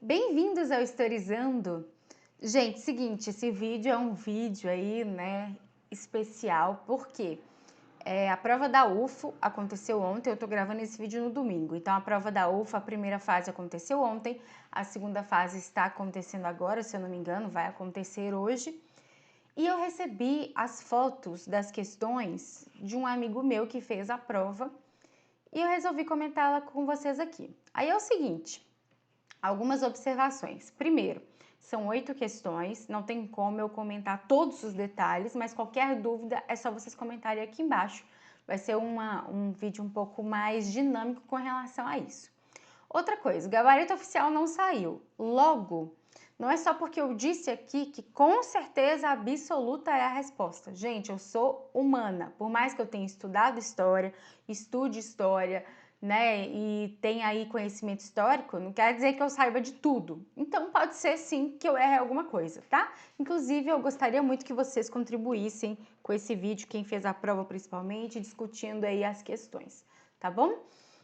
Bem-vindos ao Historizando. Gente, seguinte, esse vídeo é um vídeo aí, especial, porque a prova da UFO aconteceu ontem, eu tô gravando esse vídeo no domingo. Então, a prova da UFO, a primeira fase aconteceu ontem, a segunda fase está acontecendo agora, se eu não me engano, vai acontecer hoje. E eu recebi as fotos das questões de um amigo meu que fez a prova e eu resolvi comentá-la com vocês aqui. Aí é o seguinte, algumas observações. Primeiro, são 8 questões, não tem como eu comentar todos os detalhes, mas qualquer dúvida é só vocês comentarem aqui embaixo. Vai ser um vídeo um pouco mais dinâmico com relação a isso. Outra coisa, o gabarito oficial não saiu. Logo, não é só porque eu disse aqui que com certeza absoluta é a resposta. Gente, eu sou humana. Por mais que eu tenha estudado história, estude história, e tenha aí conhecimento histórico, não quer dizer que eu saiba de tudo. Então, pode ser sim que eu erre alguma coisa, tá? Inclusive, eu gostaria muito que vocês contribuíssem com esse vídeo, quem fez a prova principalmente, discutindo aí as questões, tá bom?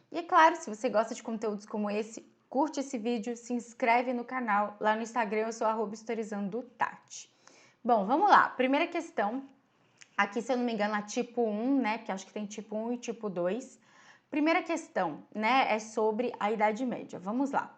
E é claro, se você gosta de conteúdos como esse, curte esse vídeo, se inscreve no canal. Lá no Instagram eu sou @historizandotati. Bom, vamos lá. Primeira questão. Aqui, se eu não me engano, a tipo 1, porque acho que tem tipo 1 e tipo 2. Primeira questão, é sobre a Idade Média. Vamos lá.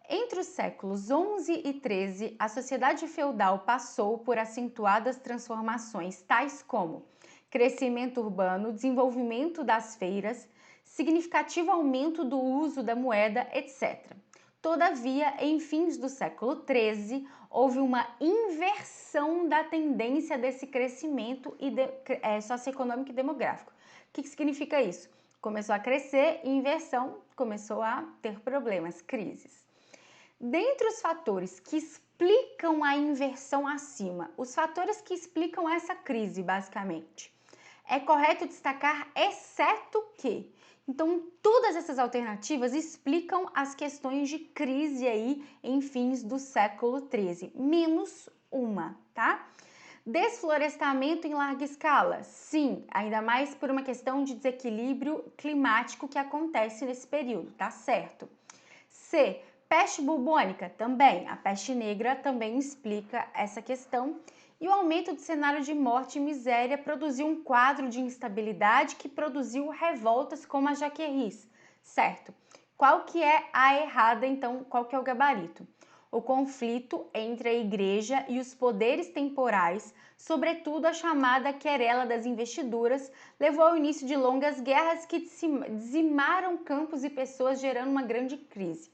Entre os séculos 11 e 13, a sociedade feudal passou por acentuadas transformações, tais como crescimento urbano, desenvolvimento das feiras, significativo aumento do uso da moeda, etc. Todavia, em fins do século XIII, houve uma inversão da tendência desse crescimento socioeconômico e demográfico. O que significa isso? Começou a crescer e inversão começou a ter problemas, crises. Dentre os fatores que explicam a inversão acima, os fatores que explicam essa crise, basicamente, é correto destacar, exceto que. Então, todas essas alternativas explicam as questões de crise aí em fins do século XIII, menos uma, tá? Desflorestamento em larga escala? Sim, ainda mais por uma questão de desequilíbrio climático que acontece nesse período, tá certo? C. Peste bubônica? Também. A peste negra também explica essa questão. E o aumento do cenário de morte e miséria produziu um quadro de instabilidade que produziu revoltas como a Jaqueris, certo? Qual que é a errada, então? Qual que é o gabarito? O conflito entre a igreja e os poderes temporais, sobretudo a chamada querela das investiduras, levou ao início de longas guerras que dizimaram campos e pessoas, gerando uma grande crise.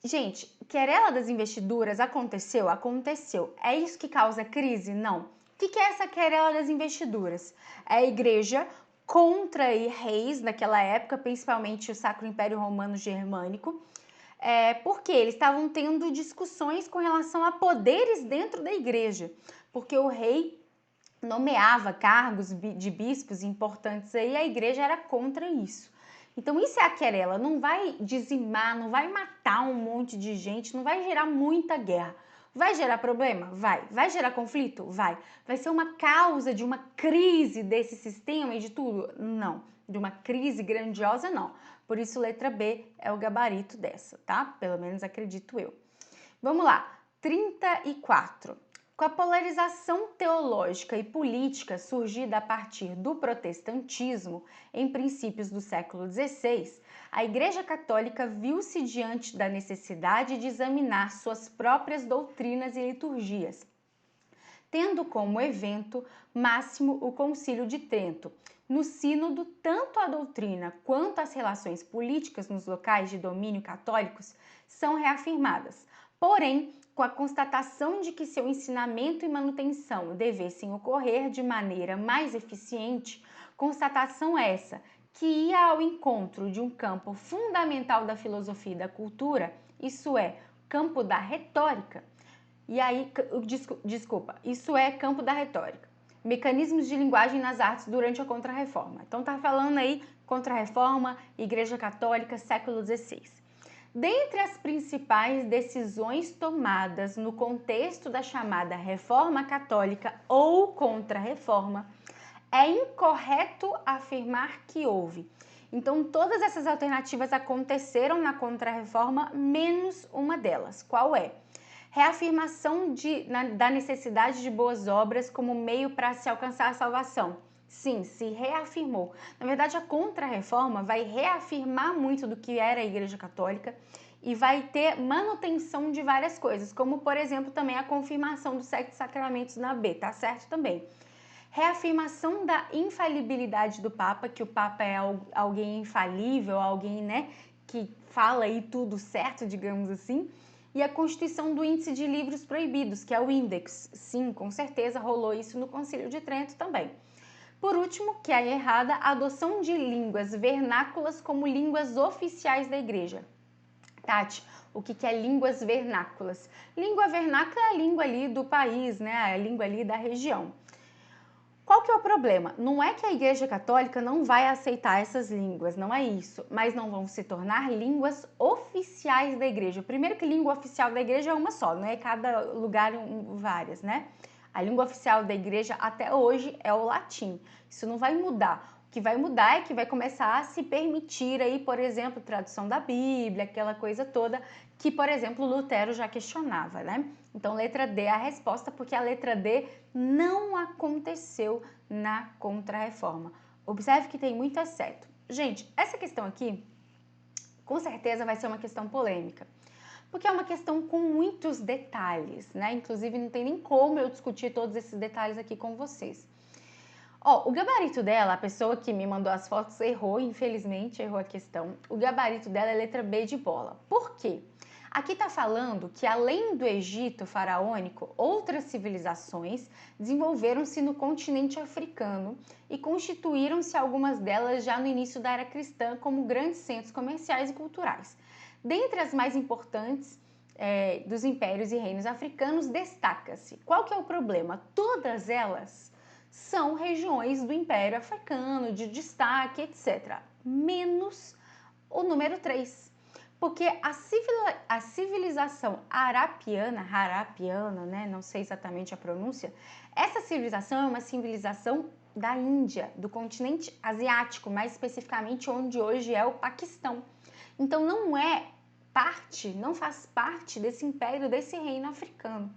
Gente, querela das investiduras aconteceu? Aconteceu. É isso que causa crise? Não. O que é essa querela das investiduras? É a igreja contra reis naquela época, principalmente o Sacro Império Romano Germânico, porque eles estavam tendo discussões com relação a poderes dentro da igreja, porque o rei nomeava cargos de bispos importantes aí, a igreja era contra isso. Então, isso é a querela, não vai dizimar, não vai matar um monte de gente, não vai gerar muita guerra. Vai gerar problema? Vai. Vai gerar conflito? Vai. Vai ser uma causa de uma crise desse sistema e de tudo? Não. De uma crise grandiosa, não. Por isso, letra B é o gabarito dessa, tá? Pelo menos acredito eu. Vamos lá. 34. Com a polarização teológica e política surgida a partir do protestantismo, em princípios do século XVI, a Igreja Católica viu-se diante da necessidade de examinar suas próprias doutrinas e liturgias, tendo como evento máximo o Concílio de Trento. No sínodo, tanto a doutrina quanto as relações políticas nos locais de domínio católicos são reafirmadas. Porém, com a constatação de que seu ensinamento e manutenção devessem ocorrer de maneira mais eficiente, constatação essa que ia ao encontro de um campo fundamental da filosofia e da cultura, isso é, campo da retórica. E aí, desculpa, isso é campo da retórica. Mecanismos de linguagem nas artes durante a Contra-Reforma. Então tá falando aí Contra-Reforma, Igreja Católica, século XVI. Dentre as principais decisões tomadas no contexto da chamada Reforma Católica ou Contra-Reforma, é incorreto afirmar que houve Então, todas essas alternativas aconteceram na Contra-Reforma, menos uma delas. Qual é? Reafirmação da necessidade de boas obras como meio para se alcançar a salvação. Sim, se reafirmou. Na verdade, a Contra-Reforma vai reafirmar muito do que era a Igreja Católica e vai ter manutenção de várias coisas, como, por exemplo, também a confirmação dos 7 sacramentos na B, tá certo também. Reafirmação da infalibilidade do Papa, que o Papa é alguém infalível, alguém, né, que fala aí tudo certo, digamos assim. E a constituição do índice de livros proibidos, que é o Index. Sim, com certeza rolou isso no Concílio de Trento também. Por último, que é errada, a adoção de línguas vernáculas como línguas oficiais da Igreja. Tati, o que é línguas vernáculas? Língua vernácula é a língua ali do país, né? A língua ali da região. Qual que é o problema? Não é que a Igreja Católica não vai aceitar essas línguas, não é isso, mas não vão se tornar línguas oficiais da Igreja. Primeiro que língua oficial da Igreja é uma só, não é cada lugar várias, né? A língua oficial da Igreja até hoje é o latim. Isso não vai mudar. O que vai mudar é que vai começar a se permitir aí, por exemplo, tradução da Bíblia, aquela coisa toda que, por exemplo, Lutero já questionava, né? Então, letra D é a resposta, porque a letra D não aconteceu na Contra-Reforma. Observe que tem muito exceto. Gente, essa questão aqui, com certeza vai ser uma questão polêmica, porque é uma questão com muitos detalhes, né? Inclusive, não tem nem como eu discutir todos esses detalhes aqui com vocês. Ó, o gabarito dela, a pessoa que me mandou as fotos errou, infelizmente, errou a questão. O gabarito dela é letra B de bola. Por quê? Aqui está falando que, além do Egito faraônico, outras civilizações desenvolveram-se no continente africano e constituíram-se algumas delas já no início da era cristã como grandes centros comerciais e culturais. Dentre as mais importantes dos impérios e reinos africanos, destaca-se. Qual que é o problema? Todas elas são regiões do Império Africano, de destaque, etc. Menos o número 3. Porque a civilização harapiana, né? Não sei exatamente a pronúncia, essa civilização é uma civilização da Índia, do continente asiático, mais especificamente onde hoje é o Paquistão. Então não faz parte desse império, desse reino africano.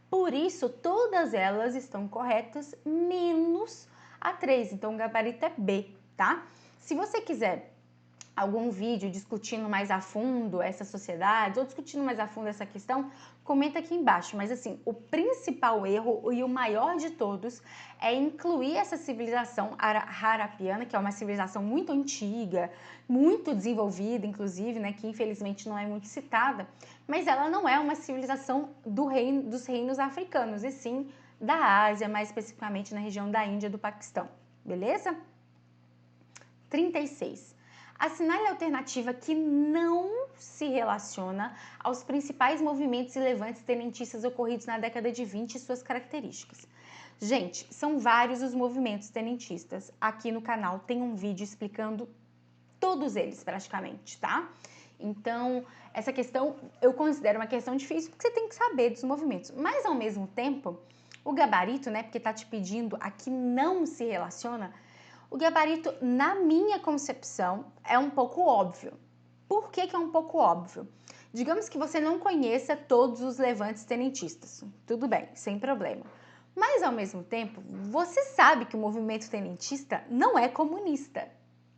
Por isso, todas elas estão corretas, menos a 3. Então, o gabarito é B, tá? Se você quiser algum vídeo discutindo mais a fundo essa sociedade ou discutindo mais a fundo essa questão, comenta aqui embaixo. Mas assim, o principal erro e o maior de todos é incluir essa civilização harapiana, que é uma civilização muito antiga, muito desenvolvida, inclusive, né, que infelizmente não é muito citada, mas ela não é uma civilização dos reinos africanos, e sim da Ásia, mais especificamente na região da Índia e do Paquistão, beleza? 36. Assinale a alternativa que não se relaciona aos principais movimentos e levantes tenentistas ocorridos na década de 20 e suas características. Gente, são vários os movimentos tenentistas. Aqui no canal tem um vídeo explicando todos eles praticamente, tá? Então, essa questão eu considero uma questão difícil porque você tem que saber dos movimentos. Mas, ao mesmo tempo, o gabarito, né, porque tá te pedindo a que não se relaciona, o gabarito, na minha concepção, é um pouco óbvio. Por que é um pouco óbvio? Digamos que você não conheça todos os levantes tenentistas. Tudo bem, sem problema. Mas, ao mesmo tempo, você sabe que o movimento tenentista não é comunista,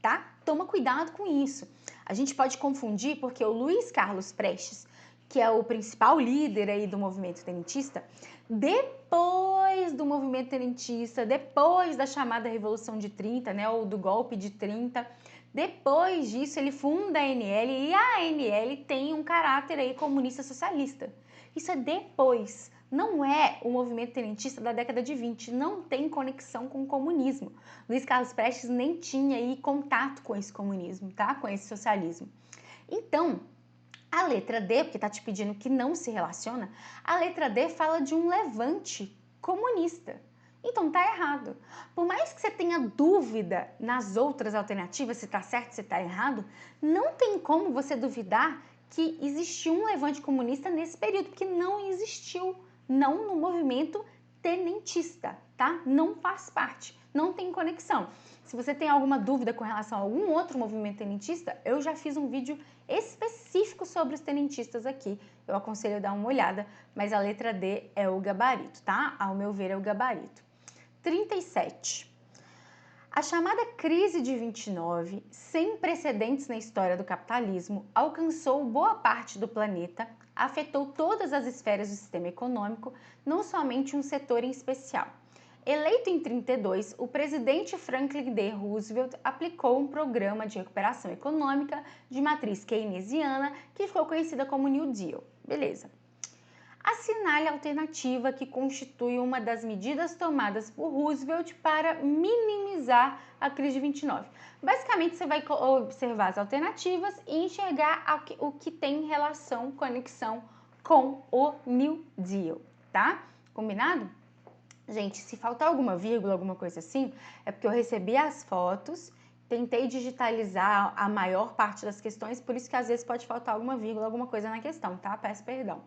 tá? Toma cuidado com isso. A gente pode confundir porque o Luiz Carlos Prestes, que é o principal líder aí do movimento tenentista, depois do movimento tenentista, depois da chamada Revolução de 30, né, ou do golpe de 30, depois disso ele funda a ANL e a ANL tem um caráter aí comunista socialista. Isso é depois, não é o movimento tenentista da década de 20, não tem conexão com o comunismo. Luiz Carlos Prestes nem tinha aí contato com esse comunismo, tá? Com esse socialismo. Então, a letra D, porque está te pedindo que não se relaciona, a letra D fala de um levante comunista. Então tá errado. Por mais que você tenha dúvida nas outras alternativas, se tá certo, se tá errado, não tem como você duvidar que existiu um levante comunista nesse período, porque não existiu, não no movimento tenentista, tá? Não faz parte. não tem conexão. Se você tem alguma dúvida com relação a algum outro movimento tenentista, eu já fiz um vídeo específico sobre os tenentistas aqui. Eu aconselho a dar uma olhada, mas a letra D é o gabarito, tá? Ao meu ver, é o gabarito. 37. A chamada crise de 29, sem precedentes na história do capitalismo, alcançou boa parte do planeta, afetou todas as esferas do sistema econômico, não somente um setor em especial. Eleito em 32, o presidente Franklin D. Roosevelt aplicou um programa de recuperação econômica de matriz keynesiana que ficou conhecida como New Deal. Beleza. Assinale a alternativa que constitui uma das medidas tomadas por Roosevelt para minimizar a crise de 29. Basicamente, você vai observar as alternativas e enxergar o que tem relação, conexão com o New Deal, tá? Combinado? Gente, se faltar alguma vírgula, alguma coisa assim, é porque eu recebi as fotos, tentei digitalizar a maior parte das questões, por isso que às vezes pode faltar alguma vírgula, alguma coisa na questão, tá? Peço perdão.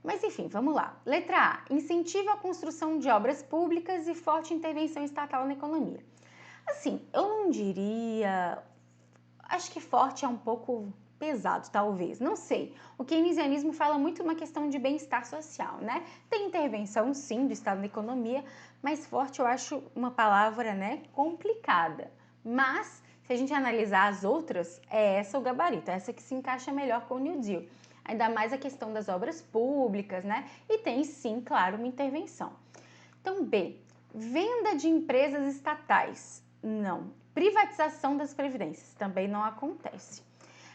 Mas enfim, vamos lá. Letra A. Incentiva a construção de obras públicas e forte intervenção estatal na economia. Assim, eu não diria... Acho que forte é um pouco pesado, talvez. Não sei. O keynesianismo fala muito uma questão de bem-estar social, né? Tem intervenção, sim, do Estado na economia, mas forte eu acho uma palavra, né, complicada. Mas, se a gente analisar as outras, é essa o gabarito, é essa que se encaixa melhor com o New Deal. Ainda mais a questão das obras públicas, né? E tem, sim, claro, uma intervenção. Então, B. Venda de empresas estatais. Não. Privatização das previdências. Também não acontece.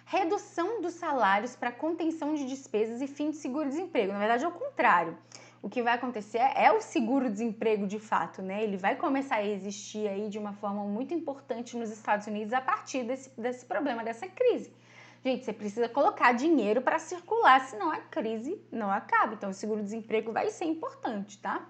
Redução dos salários para contenção de despesas e fim de seguro-desemprego. Na verdade, é o contrário. O que vai acontecer é o seguro-desemprego de fato, né? Ele vai começar a existir aí de uma forma muito importante nos Estados Unidos a partir desse problema, dessa crise. Gente, você precisa colocar dinheiro para circular, senão a crise não acaba. Então, o seguro-desemprego vai ser importante, tá?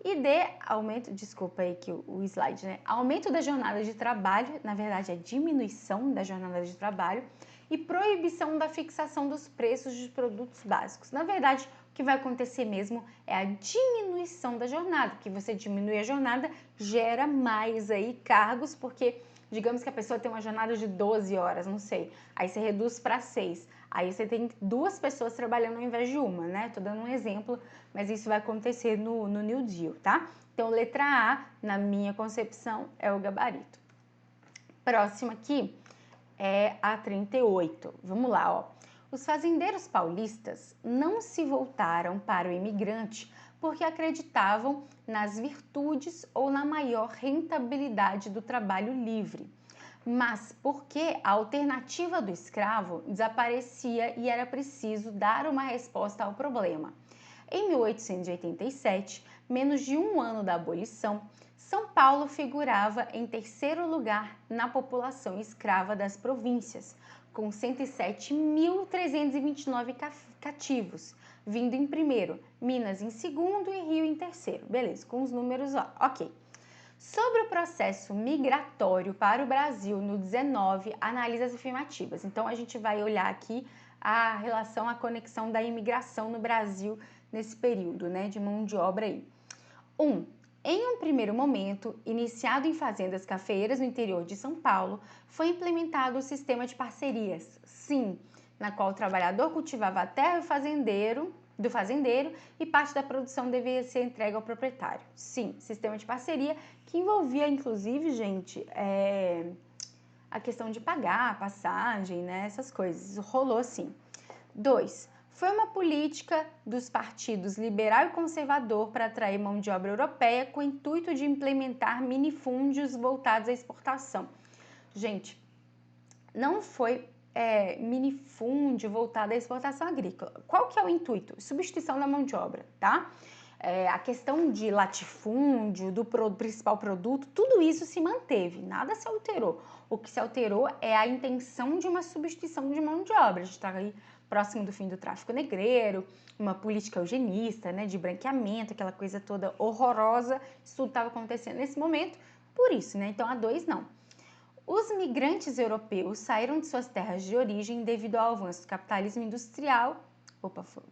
E D, aumento, desculpa aí que o slide, né? Aumento da jornada de trabalho, na verdade é diminuição da jornada de trabalho e proibição da fixação dos preços de produtos básicos. Na verdade, o que vai acontecer mesmo é a diminuição da jornada, porque você diminui a jornada, gera mais aí cargos, porque digamos que a pessoa tem uma jornada de 12 horas, não sei, aí você reduz para 6. Aí você tem 2 pessoas trabalhando ao invés de uma, né? Tô dando um exemplo, mas isso vai acontecer no New Deal, tá? Então, letra A, na minha concepção, é o gabarito. Próxima aqui é a 38. Vamos lá, ó. Os fazendeiros paulistas não se voltaram para o imigrante porque acreditavam nas virtudes ou na maior rentabilidade do trabalho livre, mas porque a alternativa do escravo desaparecia e era preciso dar uma resposta ao problema. Em 1887, menos de um ano da abolição, São Paulo figurava em terceiro lugar na população escrava das províncias, com 107.329 cativos, vindo em primeiro, Minas em segundo e Rio em terceiro. Beleza, com os números, ó, ok. Sobre o processo migratório para o Brasil no 19, analisa as afirmativas. Então, a gente vai olhar aqui a relação, a conexão da imigração no Brasil nesse período, né, de mão de obra aí. 1. Em um primeiro momento, iniciado em fazendas cafeeiras no interior de São Paulo, foi implementado o sistema de parcerias, sim, na qual o trabalhador cultivava a terra do fazendeiro e parte da produção devia ser entregue ao proprietário. Sim, sistema de parceria que envolvia, inclusive, gente, a questão de pagar a passagem, né, essas coisas. Rolou sim. 2. Foi uma política dos partidos liberal e conservador para atrair mão de obra europeia com o intuito de implementar minifúndios voltados à exportação. Gente, não foi minifúndio voltado à exportação agrícola. Qual que é o intuito? Substituição da mão de obra, tá? A questão de latifúndio, do principal produto, tudo isso se manteve, nada se alterou. O que se alterou é a intenção de uma substituição de mão de obra. A gente está aí próximo do fim do tráfico negreiro, uma política eugenista, né, de branqueamento, aquela coisa toda horrorosa. Isso tudo estava acontecendo nesse momento, por isso, né? Então, a 2 não. Os migrantes europeus saíram de suas terras de origem devido ao avanço do capitalismo industrial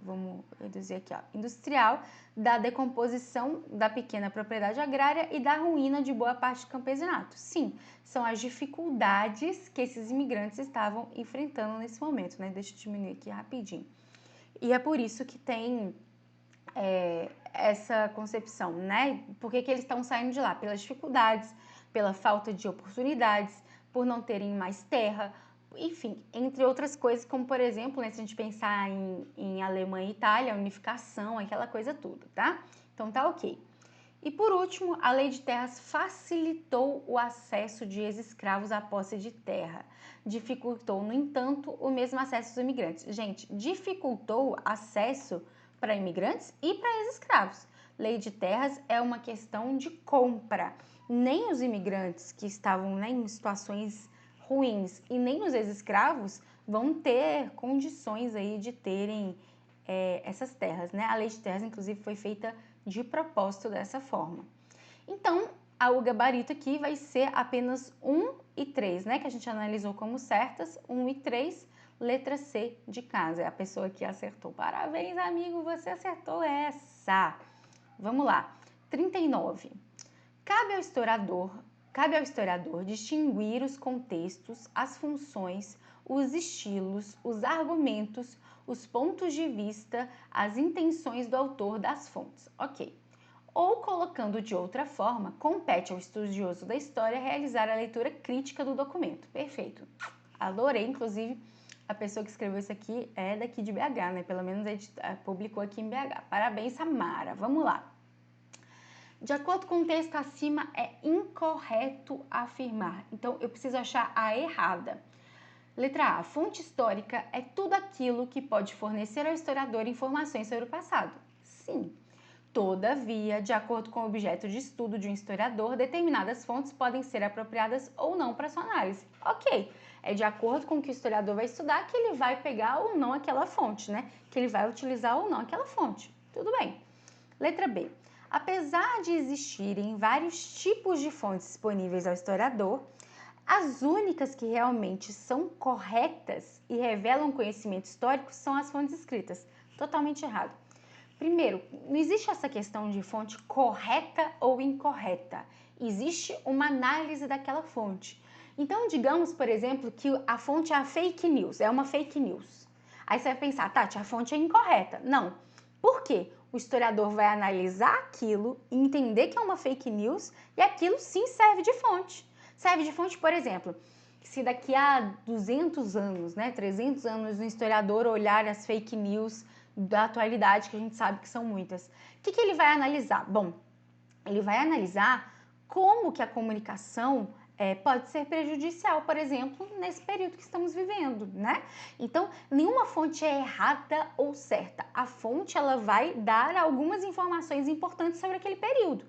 Vamos reduzir aqui, ó. Industrial, da decomposição da pequena propriedade agrária e da ruína de boa parte do campesinato. Sim, são as dificuldades que esses imigrantes estavam enfrentando nesse momento, né? Deixa eu diminuir aqui rapidinho. E é por isso que tem essa concepção, né? Por que eles estão saindo de lá? Pelas dificuldades, pela falta de oportunidades, por não terem mais terra, enfim, entre outras coisas, como por exemplo, né, se a gente pensar em Alemanha e Itália, a unificação, aquela coisa toda, tá? Então tá ok. E por último, a lei de terras facilitou o acesso de ex-escravos à posse de terra. Dificultou, no entanto, o mesmo acesso dos imigrantes. Gente, dificultou acesso para imigrantes e para ex-escravos. Lei de terras é uma questão de compra. Nem os imigrantes que estavam, né, em situações ruins e nem os ex-escravos vão ter condições aí de terem essas terras, né? A lei de terras, inclusive, foi feita de propósito dessa forma. Então, o gabarito aqui vai ser apenas 1 e 3, né? Que a gente analisou como certas, 1 e 3, letra C de casa. É a pessoa que acertou. Parabéns, amigo, você acertou essa. Vamos lá. 39. Cabe ao historiador distinguir os contextos, as funções, os estilos, os argumentos, os pontos de vista, as intenções do autor das fontes. Ok. Ou, colocando de outra forma, compete ao estudioso da história realizar a leitura crítica do documento. Perfeito. Adorei, inclusive, a pessoa que escreveu isso aqui é daqui de BH, né? Pelo menos publicou aqui em BH. Parabéns, Samara. Vamos lá. De acordo com o texto acima, é incorreto afirmar. Então, eu preciso achar a errada. Letra A. Fonte histórica é tudo aquilo que pode fornecer ao historiador informações sobre o passado. Sim. Todavia, de acordo com o objeto de estudo de um historiador, determinadas fontes podem ser apropriadas ou não para sua análise. Ok, é de acordo com o que o historiador vai estudar que ele vai pegar ou não aquela fonte, né? Que ele vai utilizar ou não aquela fonte. Tudo bem. Letra B. Apesar de existirem vários tipos de fontes disponíveis ao historiador, as únicas que realmente são corretas e revelam conhecimento histórico são as fontes escritas. Totalmente errado. Primeiro, não existe essa questão de fonte correta ou incorreta. Existe uma análise daquela fonte. Então, digamos, por exemplo, que a fonte é a fake news, é uma fake news. Aí você vai pensar, Tati, a fonte é incorreta. Não. Por quê? O historiador vai analisar aquilo e entender que é uma fake news e aquilo sim serve de fonte. Serve de fonte, por exemplo, se daqui a 200 anos, né, 300 anos, um historiador olhar as fake news da atualidade, que a gente sabe que são muitas, o que ele vai analisar? Bom, ele vai analisar como que a comunicação pode ser prejudicial, por exemplo, nesse período que estamos vivendo, né? Então, nenhuma fonte é errada ou certa. A fonte, ela vai dar algumas informações importantes sobre aquele período.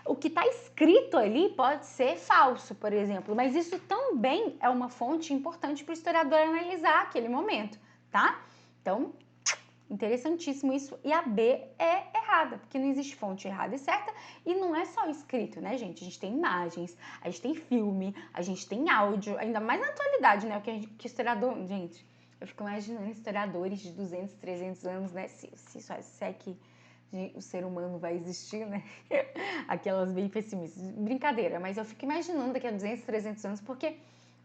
O que está escrito ali pode ser falso, por exemplo, mas isso também é uma fonte importante para o historiador analisar aquele momento, tá? Então, interessantíssimo isso. E a B é errada, porque não existe fonte errada e certa. E não é só escrito, né, gente? A gente tem imagens, a gente tem filme, a gente tem áudio, ainda mais na atualidade, né? O que historiador... Gente, eu fico imaginando historiadores de 200, 300 anos, né? Se é que o ser humano vai existir, né? Aquelas bem pessimistas. Brincadeira, mas eu fico imaginando daqui a 200, 300 anos, porque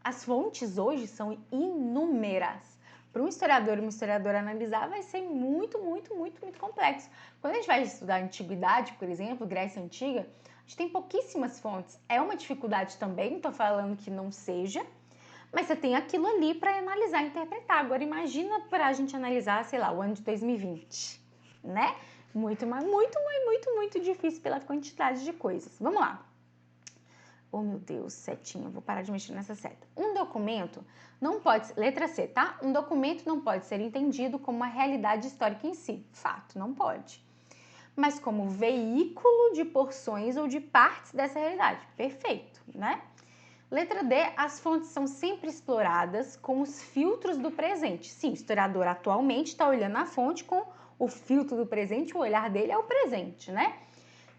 as fontes hoje são inúmeras. Para um historiador e uma historiadora analisar, vai ser muito, muito, muito, muito complexo. Quando a gente vai estudar a antiguidade, por exemplo, Grécia Antiga, a gente tem pouquíssimas fontes. É uma dificuldade também, não estou falando que não seja, mas você tem aquilo ali para analisar e interpretar. Agora, imagina para a gente analisar, sei lá, o ano de 2020, né? Muito, muito difícil pela quantidade de coisas. Vamos lá. Oh, meu Deus, setinha, vou parar de mexer nessa seta. Um documento não pode... Letra C, tá? Um documento não pode ser entendido como uma realidade histórica em si. Fato, não pode. Mas como veículo de porções ou de partes dessa realidade. Perfeito, né? Letra D, as fontes são sempre exploradas com os filtros do presente. Sim, o historiador atualmente está olhando a fonte com o filtro do presente, o olhar dele é o presente, né?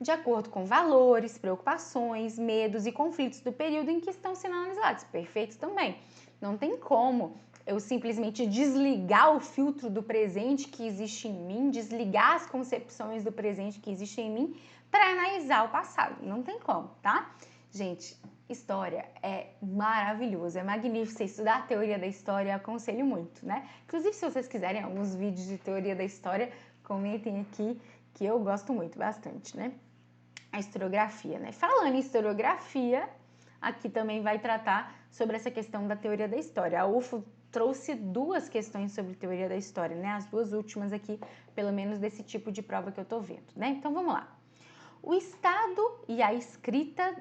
De acordo com valores, preocupações, medos e conflitos do período em que estão sendo analisados. Perfeito também. Não tem como eu simplesmente desligar o filtro do presente que existe em mim, desligar as concepções do presente que existem em mim para analisar o passado. Não tem como, tá? Gente, história é maravilhoso, é magnífico. Você estudar a teoria da história, eu aconselho muito, né? Inclusive, se vocês quiserem alguns vídeos de teoria da história, comentem aqui, que eu gosto muito, bastante, né? A historiografia, né? Falando em historiografia, aqui também vai tratar sobre essa questão da teoria da história. A UFO trouxe duas questões sobre teoria da história, né? As duas últimas aqui, pelo menos desse tipo de prova que eu tô vendo, né? Então vamos lá. O estudo e a escrita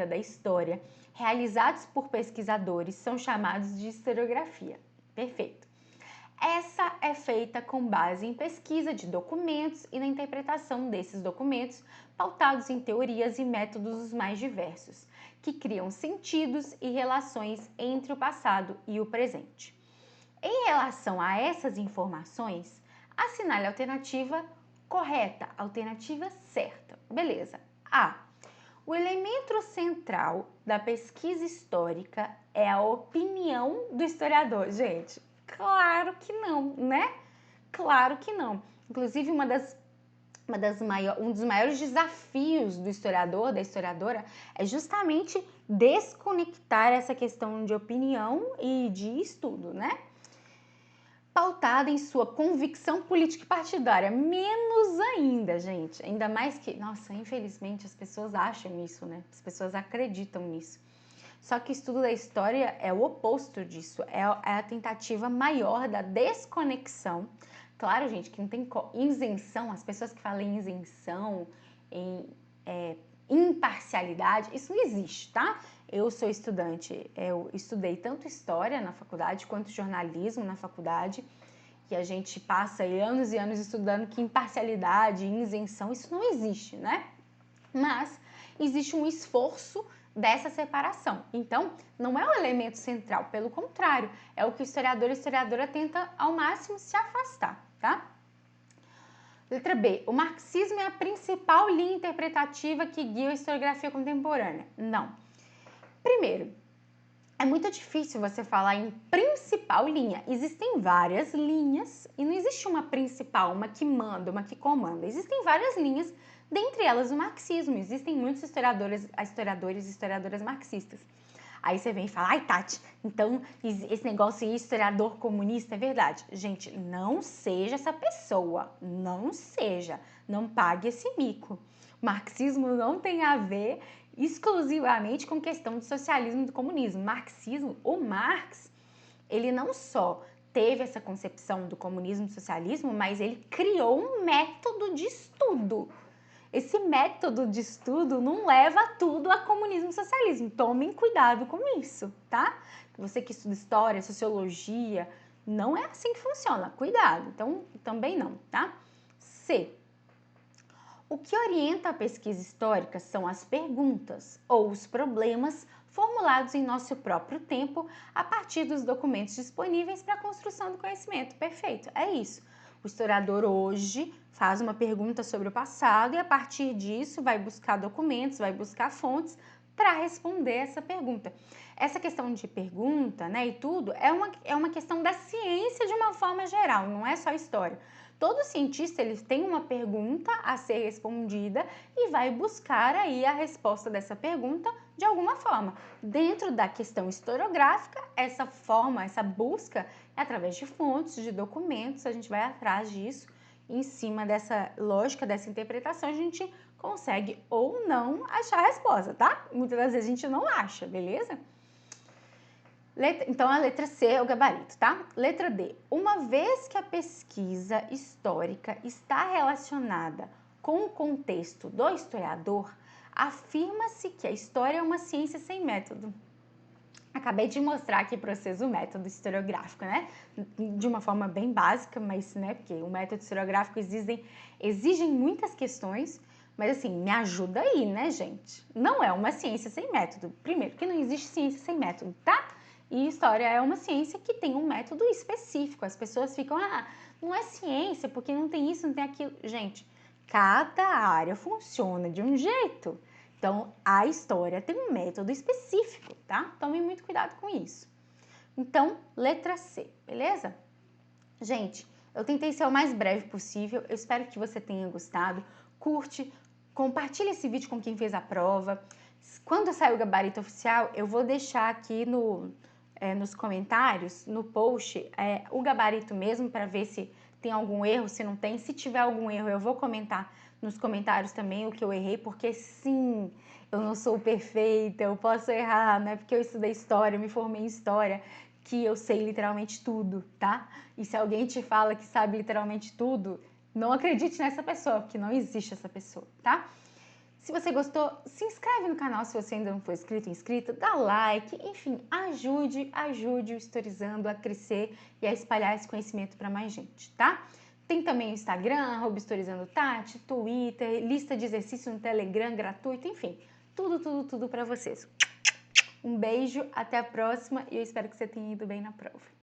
da história realizados por pesquisadores são chamados de historiografia. Perfeito. Essa é feita com base em pesquisa de documentos e na interpretação desses documentos, pautados em teorias e métodos os mais diversos, que criam sentidos e relações entre o passado e o presente. Em relação a essas informações, assinale a alternativa correta, alternativa certa. Beleza. A. O elemento central da pesquisa histórica é a opinião do historiador. Gente, claro que não, né? Claro que não. Inclusive, um dos maiores desafios do historiador, da historiadora, é justamente desconectar essa questão de opinião e de estudo, né? Pautada em sua convicção política e partidária. Menos ainda, gente. Ainda mais que, nossa, infelizmente as pessoas acham isso, né? As pessoas acreditam nisso. Só que o estudo da história é o oposto disso. É a tentativa maior da desconexão. Claro, gente, que não tem isenção. As pessoas que falam em isenção, em imparcialidade, isso não existe, tá? Eu sou estudante, eu estudei tanto história na faculdade quanto jornalismo na faculdade, e a gente passa anos e anos estudando que imparcialidade, isenção, isso não existe, né? Mas existe um esforço dessa separação. Então, não é o elemento central, pelo contrário, é o que o historiador e a historiadora tenta ao máximo se afastar, tá? Letra B. O marxismo é a principal linha interpretativa que guia a historiografia contemporânea. Não. Primeiro, é muito difícil você falar em principal linha. Existem várias linhas e não existe uma principal, uma que manda, uma que comanda. Existem várias linhas, dentre elas o marxismo. Existem muitos historiadores e historiadoras marxistas. Aí você vem e fala, ai Tati, então esse negócio aí, historiador comunista, é verdade. Gente, não seja essa pessoa, não seja, não pague esse mico. Marxismo não tem a ver exclusivamente com questão do socialismo e do comunismo. Marxismo, o Marx, ele não só teve essa concepção do comunismo e do socialismo, mas ele criou um método de estudo. Esse método de estudo não leva tudo a comunismo e socialismo. Tomem cuidado com isso, tá? Você que estuda história, sociologia, não é assim que funciona. Cuidado. Então, também não, tá? C. O que orienta a pesquisa histórica são as perguntas ou os problemas formulados em nosso próprio tempo a partir dos documentos disponíveis para a construção do conhecimento. Perfeito, é isso. O historiador hoje faz uma pergunta sobre o passado e a partir disso vai buscar documentos, vai buscar fontes para responder essa pergunta. Essa questão de pergunta, né, e tudo, é uma questão da ciência de uma forma geral, não é só história. Todo cientista ele tem uma pergunta a ser respondida e vai buscar aí a resposta dessa pergunta de alguma forma. Dentro da questão historiográfica, essa forma, essa busca é através de fontes, de documentos, a gente vai atrás disso. Em cima dessa lógica, dessa interpretação, a gente consegue ou não achar a resposta, tá? Muitas das vezes a gente não acha, beleza? Então, a letra C é o gabarito, tá? Letra D. Uma vez que a pesquisa histórica está relacionada com o contexto do historiador, afirma-se que a história é uma ciência sem método. Acabei de mostrar aqui para vocês o método historiográfico, né? De uma forma bem básica, mas, né? Porque o método historiográfico exigem muitas questões, mas assim, me ajuda aí, né, gente? Não é uma ciência sem método. Primeiro, que não existe ciência sem método, tá? E história é uma ciência que tem um método específico. As pessoas ficam, não é ciência porque não tem isso, não tem aquilo. Gente, cada área funciona de um jeito. Então, a história tem um método específico, tá? Tome muito cuidado com isso. Então, letra C, beleza? Gente, eu tentei ser o mais breve possível, eu espero que você tenha gostado. Curte, compartilha esse vídeo com quem fez a prova. Quando sair o gabarito oficial, eu vou deixar aqui nos comentários, no post, o gabarito mesmo, para ver se tem algum erro, se não tem. Se tiver algum erro, eu vou comentar nos comentários também o que eu errei, porque sim, eu não sou perfeita, eu posso errar, não é porque eu estudei história, eu me formei em história, que eu sei literalmente tudo, tá? E se alguém te fala que sabe literalmente tudo, não acredite nessa pessoa, porque não existe essa pessoa, tá? Se você gostou, se inscreve no canal se você ainda não for inscrito, inscrita, dá like, enfim, ajude o Historizando a crescer e a espalhar esse conhecimento para mais gente, tá? Tem também o Instagram, @historizandotati, Twitter, lista de exercícios no Telegram gratuito, enfim, tudo para vocês. Um beijo, até a próxima e eu espero que você tenha ido bem na prova.